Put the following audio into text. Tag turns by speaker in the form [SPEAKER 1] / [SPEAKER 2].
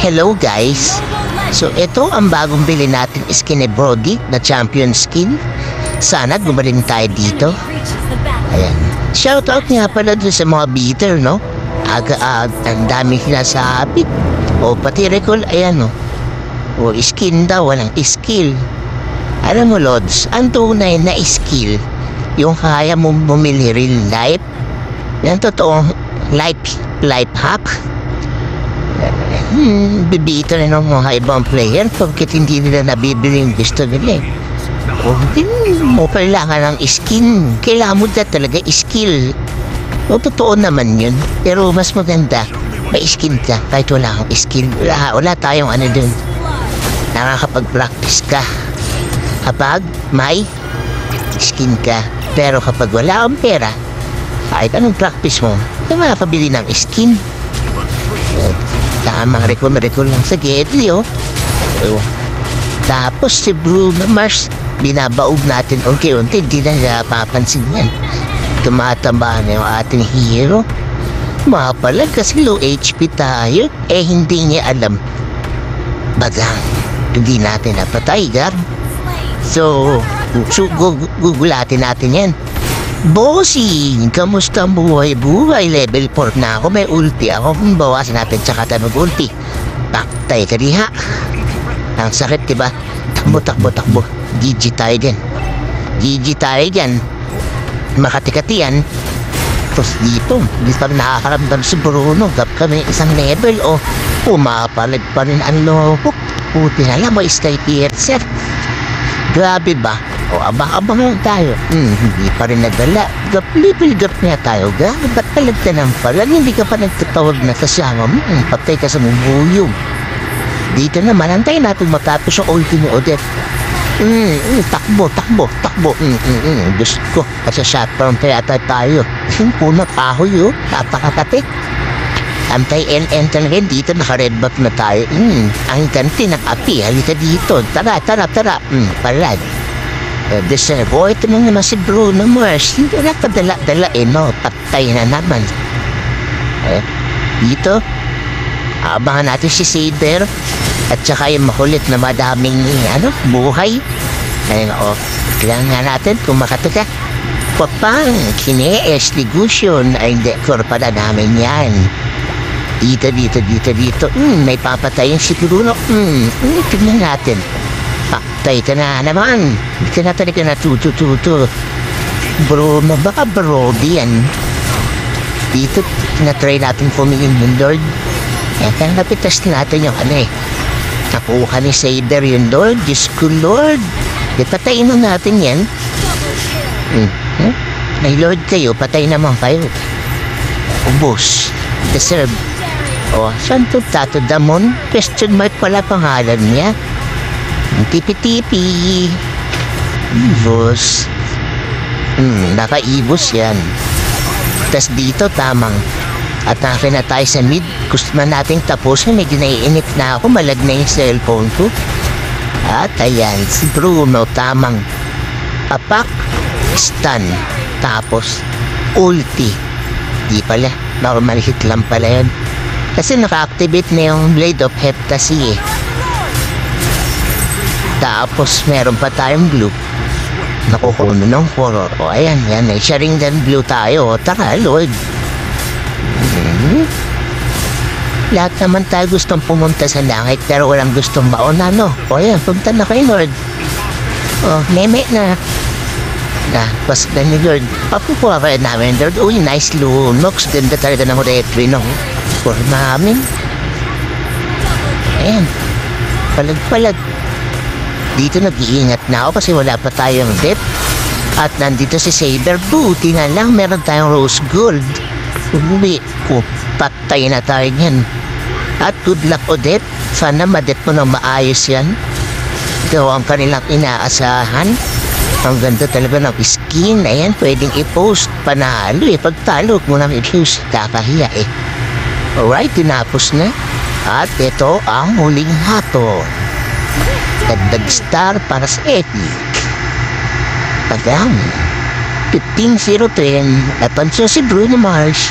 [SPEAKER 1] Hello guys! So ito ang bagong bili natin skin ni Brody na champion skin. Sana gumaling tayo dito. Ayan. Shoutout nga pala dun sa mga beater, no? Ang dami sinasabi. O pati recall, ayan no. O skin daw, walang skill. Alam mo Lods, ang tunay na skill, yung kaya mong bumili real life. Yan totoong life hack. Bibita na ng mga ibang player pagkat hindi nila nabibili yung gusto nila. O hindi mo kailangan ng skin. Kailangan mo na talaga skill. O totoo naman yun. Pero mas maganda, may skin ka kahit wala kang skill. Wala tayong ano dun. Nakakapag-practice ka kapag may skin ka. Pero kapag wala kang pera, kahit anong practice mo, ay makapabili ng skin. Tamang recall lang sa Gedli, oh. Tapos si Bruno Mars, binabaog natin unti-unti, hindi na niya papansin yan. Tumatamba na yung ating hero. Mapalag kasi low HP tayo, hindi niya alam. Bagang, hindi natin napatay, gar. So gugulatin natin yan. Bossing, kamusta ang buhay-buhay? Level 4 na ako, may ulti ako. Bawasan natin tsaka tayo mag-ulti. Paktay ka diha. Ang sakit, diba? Takbo. GG tayo dyan. Makatikati yan. Tapos dito, hindi pa nakakaramdam si Bruno. Gap kami isang level o pumapalag pa rin ang lobok. Puti na lang, may sky piercer. Grabe ba? O abang-abang lang tayo. Hindi pa rin nagdala. Level gap nga tayo. Ba't palagtanan pa lang? Hindi ka pa nagtatawag na kasama mo. Patay ka sa mubuyong. Dito naman, antayin natin matapos yung ulti ni Odette. Takbo. Gusto ko. Kasi shotdown kaya tayo. Puno kahoy yun. Napakapati. Antay LN talaga dito. Naka-red buff na tayo. Ang ganti ng api. Halika dito. Tara. Palad. Deserve. Ito na naman si Bruno Mars. Hindi na padala-dala no? Patay na naman. Dito. Abangan natin si Saber. At saka yung makulit na madaming buhay. Ayun kailangan nga natin kung makatuka. Papang kine-es negusyon. Ay hindi. Korpada namin yan. Dito. May papatayin si Bruno. Tignan natin. Patay ka na naman. Hindi ka na talaga natututo. Bruno, baka Brody yan. Dito, tinatry natin pumingin yung Lord. Kaya napitas natin yung nakuha ni Saber yung Lord. Diyos ko, Lord. Patayin na natin yan. May Lord kayo, patay naman kayo. Ubus. Deserve. Saan to Tato Damon? Question mark pala pangalan niya. Tipi-tipi. Ibos. Naka-ibos yan. Tas dito tamang. At nakin na tayo sa mid. Gusto man nating tapusin. Medyo naiinip na ako. Malag na yung cellphone ko. At ayan. Si Bruno tamang. Apak. Stun. Tapos ulti. Di pala. Normal hit lang pala yan. Kasi naka-activate na yung Blade of Heptasy Tapos meron pa tayong blue. Nakukuno ng horror. Ayan. Sharing dan blue tayo. Tara, Lord. Lahat naman tayo gustong pumunta sa langit pero walang gustong mauna, no? Ayan, punta na kayo, Lord. Meme na. Pas na ni Lord. Papukuha kayo namin, Lord. Uy, nice Lunox. Ganda talaga ng retry, no? For namin. Ayan. Palag. Dito nag-iingat na ako kasi wala pa tayong depth. At nandito si Saber. Buti na lang meron tayong rose gold. Patay na tayo yan. At good luck, Odette. Sana ma-depth mo na maayos yan. Ito ang kanilang inaasahan. Ang ganda talaga ng skin. Ayan, pwedeng i-post. Panalo pagtalo mo nang i-post. Kakahiya Alright, tinapos na. At ito ang huling hato. Dagdag star para sa Epic. Pagdang 15-0-10. Napansin si Bruno Mars.